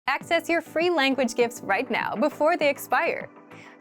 Access your free language gifts right now before they expire.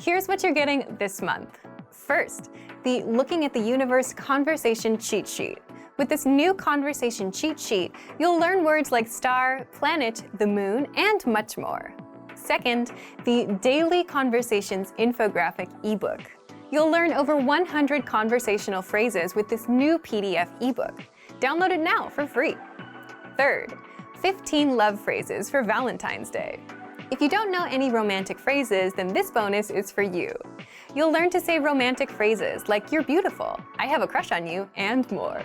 Here's what you're getting this month. First, the Looking at the Universe Conversation Cheat Sheet. With this new conversation cheat sheet, you'll learn words like star, planet, the moon, and much more. Second, the Daily Conversations Infographic ebook. You'll learn over 100 conversational phrases with this new PDF ebook. Download it now for free. Third, 15 love phrases for Valentine's Day. If you don't know any romantic phrases, then this bonus is for you. You'll learn to say romantic phrases like "you're beautiful," "I have a crush on you," and more.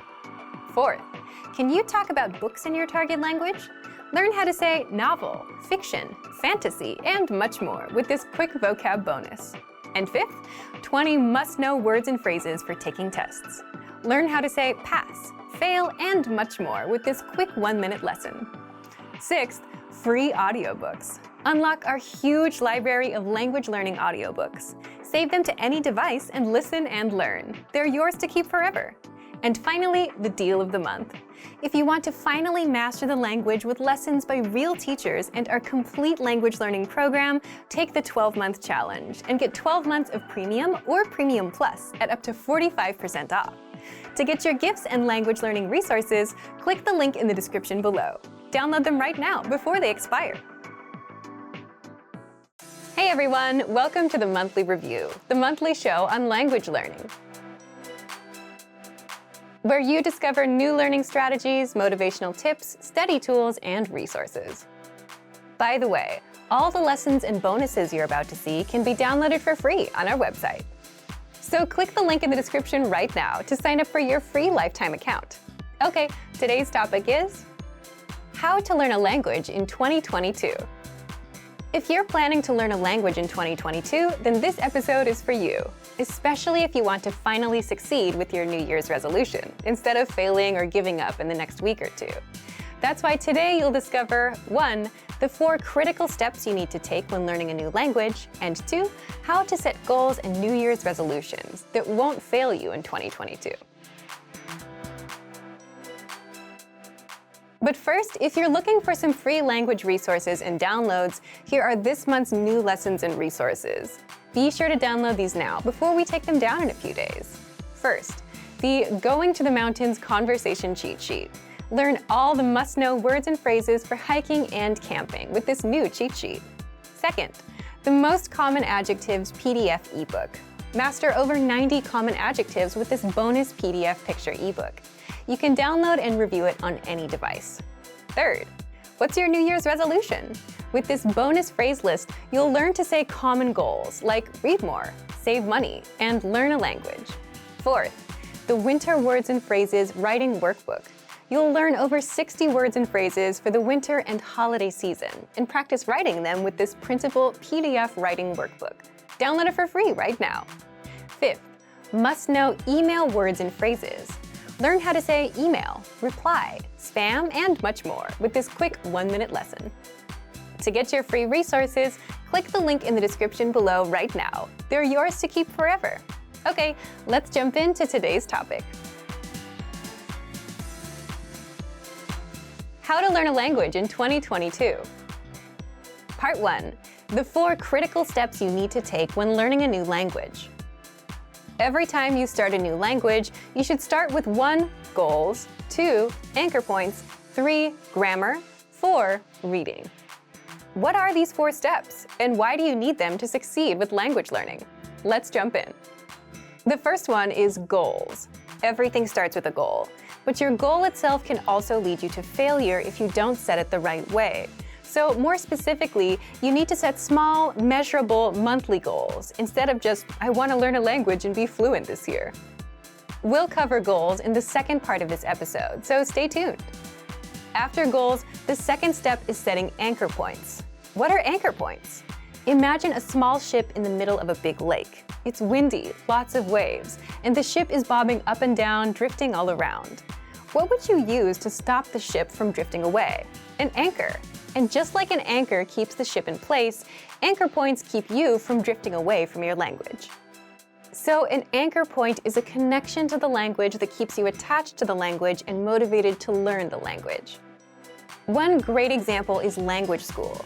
Fourth, can you talk about books in your target language? Learn how to say novel, fiction, fantasy, and much more with this quick vocab bonus. And fifth, 20 must-know words and phrases for taking tests. Learn how to say pass, fail, and much more with this quick 1-minute lesson. Sixth, free audiobooks. Unlock our huge library of language learning audiobooks. Save them to any device and listen and learn. They're yours to keep forever. And finally, the deal of the month. If you want to finally master the language with lessons by real teachers and our complete language learning program, take the 12-month challenge and get 12 months of Premium or Premium Plus at up to 45% off. To get your gifts and language learning resources, click the link in the description below. Download them right now before they expire. Hey everyone, welcome to the Monthly Review, the monthly show on language learning, where you discover new learning strategies, motivational tips, study tools, and resources. By the way, all the lessons and bonuses you're about to see can be downloaded for free on our website. So click the link in the description right now to sign up for your free lifetime account. Okay, today's topic is how to learn a language in 2022. If you're planning to learn a language in 2022, then this episode is for you, especially if you want to finally succeed with your New Year's resolution, instead of failing or giving up in the next week or two. That's why today you'll discover 1. The 4 critical steps you need to take when learning a new language, and 2. How to set goals and New Year's resolutions that won't fail you in 2022. But first, if you're looking for some free language resources and downloads, here are this month's new lessons and resources. Be sure to download these now before we take them down in a few days. First, the Going to the Mountains Conversation Cheat Sheet. Learn all the must-know words and phrases for hiking and camping with this new cheat sheet. Second, the Most Common Adjectives PDF ebook. Master over 90 common adjectives with this bonus PDF picture ebook. You can download and review it on any device. Third, what's your New Year's resolution? With this bonus phrase list, you'll learn to say common goals like read more, save money, and learn a language. Fourth, the Winter Words and Phrases Writing Workbook. You'll learn over 60 words and phrases for the winter and holiday season and practice writing them with this printable PDF writing workbook. Download it for free right now. Fifth, must-know email words and phrases. Learn how to say email, reply, spam, and much more with this quick 1-minute lesson. To get your free resources, click the link in the description below right now. They're yours to keep forever. Okay, let's jump into today's topic. How to learn a language in 2022. Part 1. The 4 critical steps you need to take when learning a new language. Every time you start a new language, you should start with 1. Goals, 2. Anchor points, 3. Grammar, 4. Reading. What are these 4 steps, and why do you need them to succeed with language learning? Let's jump in. The first one is goals. Everything starts with a goal, but your goal itself can also lead you to failure if you don't set it the right way. So more specifically, you need to set small, measurable monthly goals instead of just, I want to learn a language and be fluent this year. We'll cover goals in the second part of this episode, so stay tuned. After goals, the second step is setting anchor points. What are anchor points? Imagine a small ship in the middle of a big lake. It's windy, lots of waves, and the ship is bobbing up and down, drifting all around. What would you use to stop the ship from drifting away? An anchor. And just like an anchor keeps the ship in place, anchor points keep you from drifting away from your language. So an anchor point is a connection to the language that keeps you attached to the language and motivated to learn the language. One great example is language school.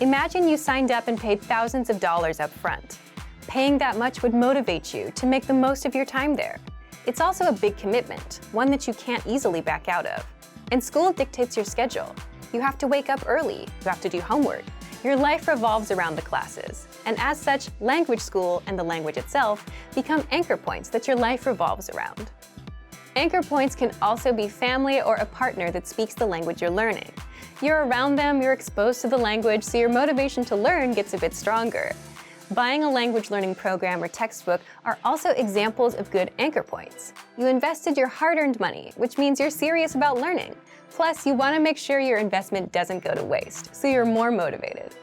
Imagine you signed up and paid thousands of dollars up front. Paying that much would motivate you to make the most of your time there. It's also a big commitment, one that you can't easily back out of. And school dictates your schedule. You have to wake up early, you have to do homework. Your life revolves around the classes. And as such, language school and the language itself become anchor points that your life revolves around. Anchor points can also be family or a partner that speaks the language you're learning. You're around them, you're exposed to the language, so your motivation to learn gets a bit stronger. Buying a language learning program or textbook are also examples of good anchor points. You invested your hard-earned money, which means you're serious about learning. Plus, you want to make sure your investment doesn't go to waste, so you're more motivated.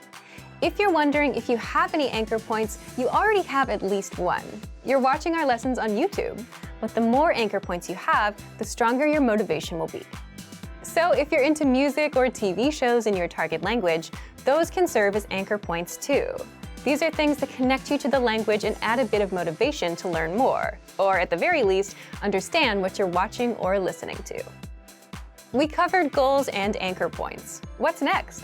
If you're wondering if you have any anchor points, you already have at least one. You're watching our lessons on YouTube. But the more anchor points you have, the stronger your motivation will be. So if you're into music or TV shows in your target language, those can serve as anchor points too. These are things that connect you to the language and add a bit of motivation to learn more, or at the very least, understand what you're watching or listening to. We covered goals and anchor points. What's next?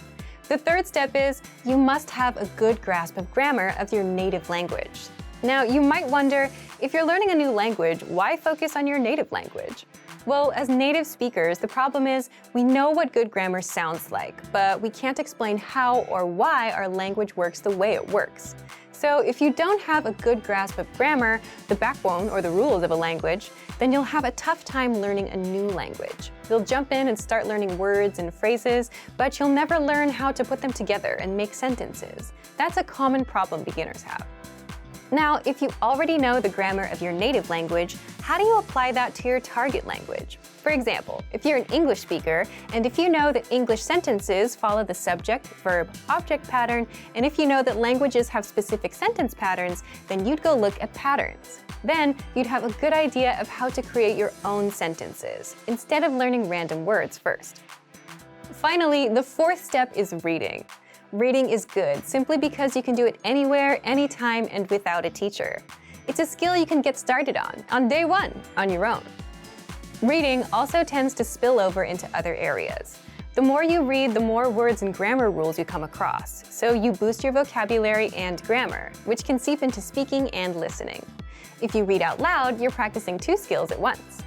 The third step is you must have a good grasp of grammar of your native language. Now, you might wonder, if you're learning a new language, why focus on your native language? Well, as native speakers, the problem is we know what good grammar sounds like, but we can't explain how or why our language works the way it works. So if you don't have a good grasp of grammar, the backbone or the rules of a language, then you'll have a tough time learning a new language. You'll jump in and start learning words and phrases, but you'll never learn how to put them together and make sentences. That's a common problem beginners have. Now, if you already know the grammar of your native language, how do you apply that to your target language? For example, if you're an English speaker, and if you know that English sentences follow the subject, verb, object pattern, and if you know that languages have specific sentence patterns, then you'd go look at patterns. Then, you'd have a good idea of how to create your own sentences, instead of learning random words first. Finally, the fourth step is reading. Reading is good simply because you can do it anywhere, anytime, and without a teacher. It's a skill you can get started on day one, on your own. Reading also tends to spill over into other areas. The more you read, the more words and grammar rules you come across, so you boost your vocabulary and grammar, which can seep into speaking and listening. If you read out loud, you're practicing two skills at once.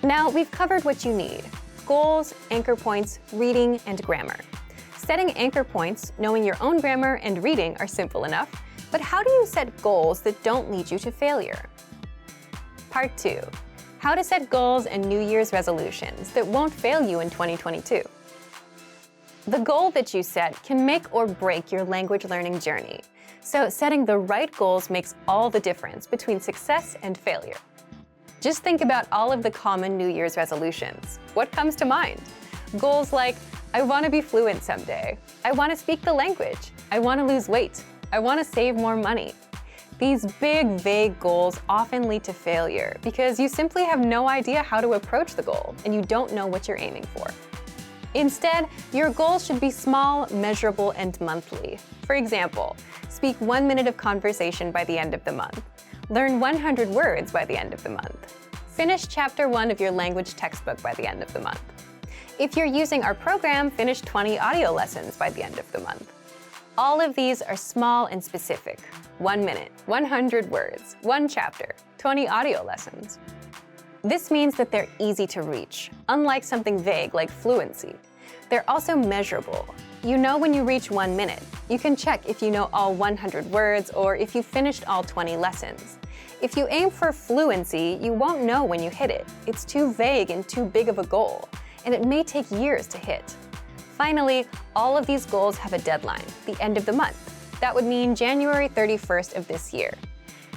Now, we've covered what you need: goals, anchor points, reading, and grammar. Setting anchor points, knowing your own grammar, and reading are simple enough, but how do you set goals that don't lead you to failure? Part 2. How to set goals and New Year's resolutions that won't fail you in 2022. The goal that you set can make or break your language learning journey, so setting the right goals makes all the difference between success and failure. Just think about all of the common New Year's resolutions. What comes to mind? Goals like, I want to be fluent someday. I want to speak the language. I want to lose weight. I want to save more money. These big, vague goals often lead to failure because you simply have no idea how to approach the goal and you don't know what you're aiming for. Instead, your goals should be small, measurable, and monthly. For example, speak 1 minute of conversation by the end of the month. Learn 100 words by the end of the month. Finish Chapter 1 of your language textbook by the end of the month. If you're using our program, finish 20 audio lessons by the end of the month. All of these are small and specific. 1 minute, 100 words, 1 chapter, 20 audio lessons. This means that they're easy to reach, unlike something vague like fluency. They're also measurable. You know when you reach 1 minute. You can check if you know all 100 words or if you finished all 20 lessons. If you aim for fluency, you won't know when you hit it. It's too vague and too big of a goal, and it may take years to hit. Finally, all of these goals have a deadline, the end of the month. That would mean January 31st of this year.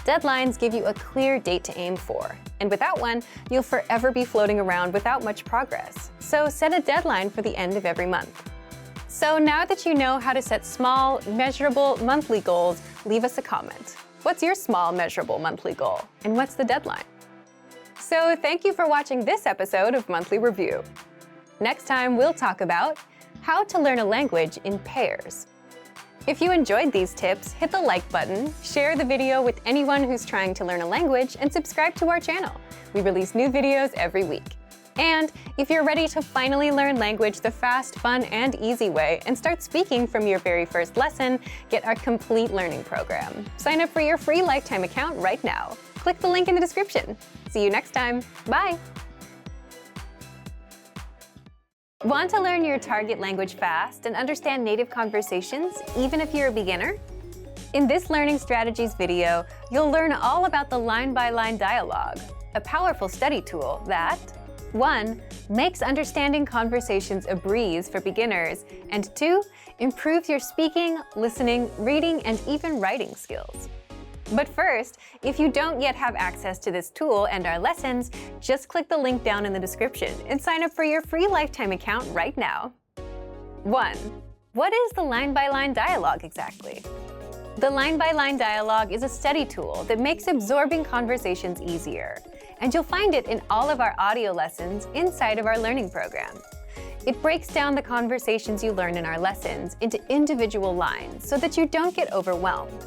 Deadlines give you a clear date to aim for, and without one, you'll forever be floating around without much progress. So set a deadline for the end of every month. So now that you know how to set small, measurable monthly goals, leave us a comment. What's your small, measurable monthly goal, and what's the deadline? So thank you for watching this episode of Monthly Review. Next time, we'll talk about how to learn a language in pairs. If you enjoyed these tips, hit the like button, share the video with anyone who's trying to learn a language, and subscribe to our channel. We release new videos every week. And if you're ready to finally learn language the fast, fun, and easy way and start speaking from your very first lesson, get our complete learning program. Sign up for your free lifetime account right now. Click the link in the description. See you next time. Bye! Want to learn your target language fast and understand native conversations, even if you're a beginner? In this Learning Strategies video, you'll learn all about the line-by-line dialogue, a powerful study tool that 1. Makes understanding conversations a breeze for beginners, and 2. Improves your speaking, listening, reading, and even writing skills. But first, if you don't yet have access to this tool and our lessons, just click the link down in the description and sign up for your free lifetime account right now. 1. What is the line-by-line dialogue exactly? The line-by-line dialogue is a study tool that makes absorbing conversations easier, and you'll find it in all of our audio lessons inside of our learning program. It breaks down the conversations you learn in our lessons into individual lines so that you don't get overwhelmed.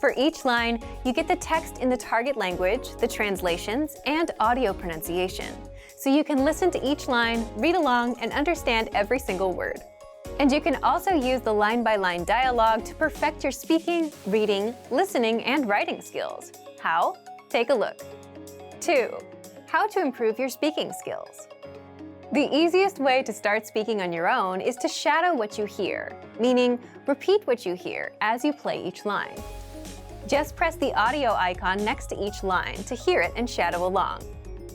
For each line, you get the text in the target language, the translations, and audio pronunciation, so you can listen to each line, read along, and understand every single word. And you can also use the line-by-line dialogue to perfect your speaking, reading, listening, and writing skills. How? Take a look. 2. How to improve your speaking skills. The easiest way to start speaking on your own is to shadow what you hear, meaning repeat what you hear as you play each line. Just press the audio icon next to each line to hear it and shadow along.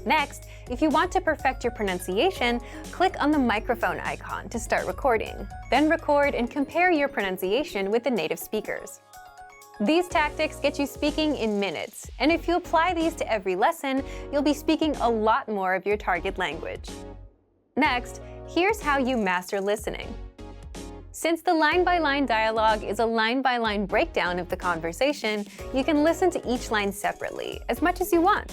Next, if you want to perfect your pronunciation, click on the microphone icon to start recording. Then record and compare your pronunciation with the native speakers. These tactics get you speaking in minutes, and if you apply these to every lesson, you'll be speaking a lot more of your target language. Next, here's how you master listening. Since the line-by-line dialogue is a line-by-line breakdown of the conversation, you can listen to each line separately, as much as you want.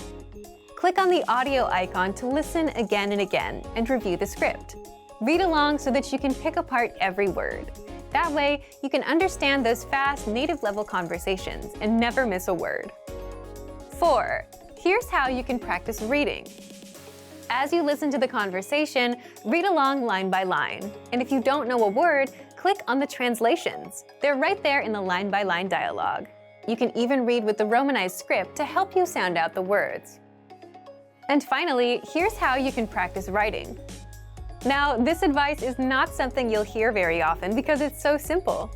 Click on the audio icon to listen again and again and review the script. Read along so that you can pick apart every word. That way, you can understand those fast, native-level conversations and never miss a word. 4. Here's how you can practice reading. As you listen to the conversation, read along line by line. And if you don't know a word, click on the translations. They're right there in the line-by-line dialogue. You can even read with the Romanized script to help you sound out the words. And finally, here's how you can practice writing. Now, this advice is not something you'll hear very often because it's so simple.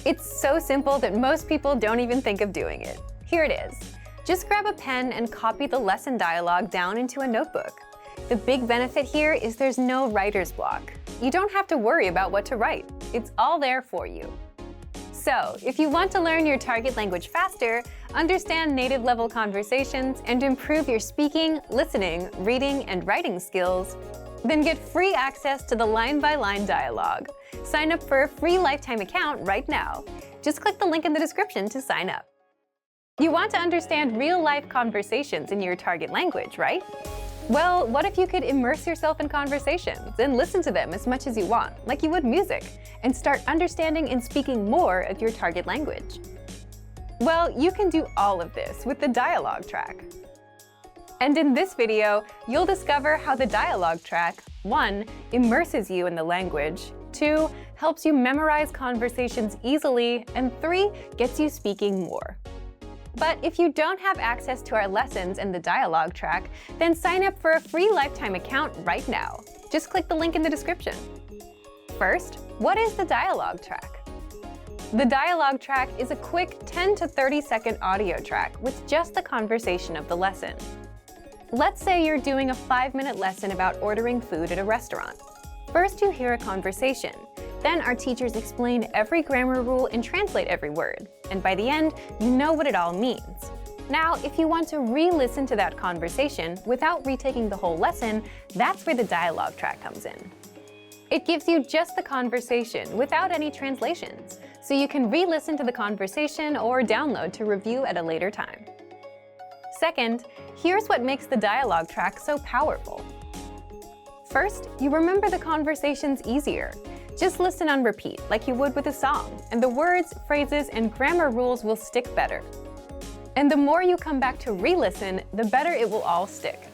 It's so simple that most people don't even think of doing it. Here it is. Just grab a pen and copy the lesson dialogue down into a notebook. The big benefit here is there's no writer's block. You don't have to worry about what to write. It's all there for you. So, if you want to learn your target language faster, understand native-level conversations, and improve your speaking, listening, reading, and writing skills, then get free access to the line-by-line dialogue. Sign up for a free lifetime account right now. Just click the link in the description to sign up. You want to understand real-life conversations in your target language, right? Well, what if you could immerse yourself in conversations and listen to them as much as you want, like you would music, and start understanding and speaking more of your target language? Well, you can do all of this with the dialogue track. And in this video, you'll discover how the dialogue track 1. Immerses you in the language, 2. Helps you memorize conversations easily, and 3. Gets you speaking more. But if you don't have access to our lessons and the dialogue track, then sign up for a free lifetime account right now. Just click the link in the description. First, what is the dialogue track? The dialogue track is a quick 10 to 30-second audio track with just the conversation of the lesson. Let's say you're doing a 5-minute lesson about ordering food at a restaurant. First, you hear a conversation. Then our teachers explain every grammar rule and translate every word. And by the end, you know what it all means. Now, if you want to re-listen to that conversation without retaking the whole lesson, that's where the dialogue track comes in. It gives you just the conversation without any translations, so you can re-listen to the conversation or download to review at a later time. Second, here's what makes the dialogue track so powerful. First, you remember the conversations easier. Just listen on repeat, like you would with a song, and the words, phrases, and grammar rules will stick better. And the more you come back to re-listen, the better it will all stick.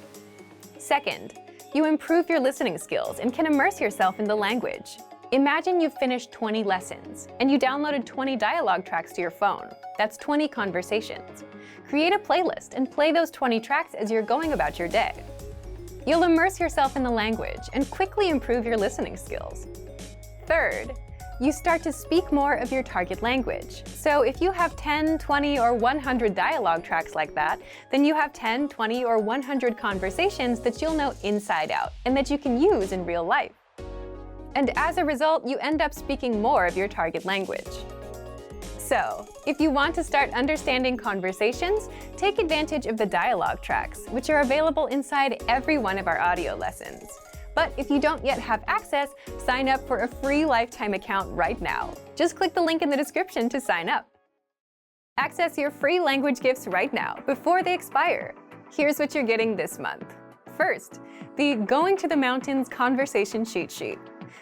Second, You improve your listening skills and can immerse yourself in the language. Imagine you've finished 20 lessons and you downloaded 20 dialogue tracks to your phone. That's 20 conversations. Create a playlist and play those 20 tracks as you're going about your day. You'll immerse yourself in the language and quickly improve your listening skills. Third, you start to speak more of your target language. So if you have 10, 20, or 100 dialogue tracks like that, then you have 10, 20, or 100 conversations that you'll know inside out and that you can use in real life. And as a result, you end up speaking more of your target language. So, if you want to start understanding conversations, take advantage of the dialogue tracks, which are available inside every one of our audio lessons. But if you don't yet have access, sign up for a free lifetime account right now. Just click the link in the description to sign up. Access your free language gifts right now before they expire. Here's what you're getting this month. First, the Going to the Mountains conversation cheat sheet.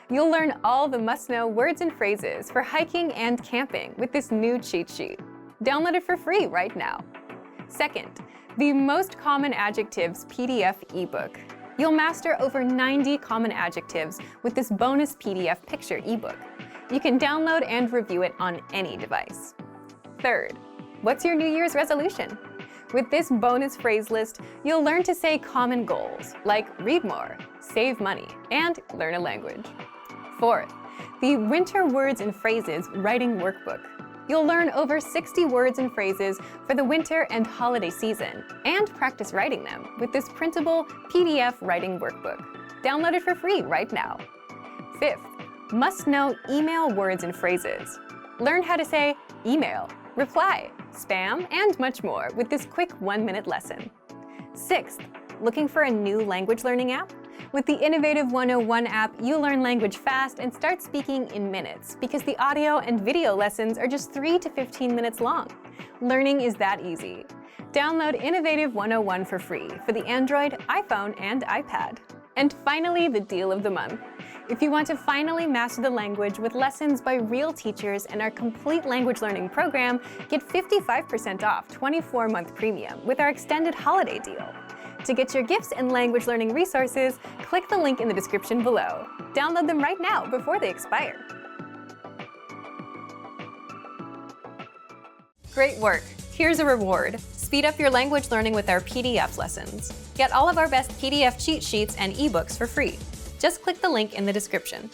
You'll learn all the must-know words and phrases for hiking and camping with this new cheat sheet. Download it for free right now. Second, the Most Common Adjectives PDF ebook. You'll master over 90 common adjectives with this bonus PDF picture ebook. You can download and review it on any device. Third, what's your New Year's resolution? With this bonus phrase list, you'll learn to say common goals like read more, save money, and learn a language. Fourth, the Winter Words and Phrases Writing Workbook. You'll learn over 60 words and phrases for the winter and holiday season, and practice writing them with this printable PDF writing workbook. Download it for free right now. Fifth, must-know email words and phrases. Learn how to say email, reply, spam, and much more with this quick 1-minute lesson. Sixth, looking for a new language learning app? With the Innovative 101 app, you'll learn language fast and start speaking in minutes because the audio and video lessons are just 3 to 15 minutes long. Learning is that easy. Download Innovative 101 for free for the Android, iPhone, and iPad. And finally, the deal of the month. If you want to finally master the language with lessons by real teachers and our complete language learning program, get 55% off 24-month premium with our extended holiday deal. To get your gifts and language learning resources, click the link in the description below. Download them right now before they expire. Great work! Here's a reward. Speed up your language learning with our PDF lessons. Get all of our best PDF cheat sheets and ebooks for free. Just click the link in the description.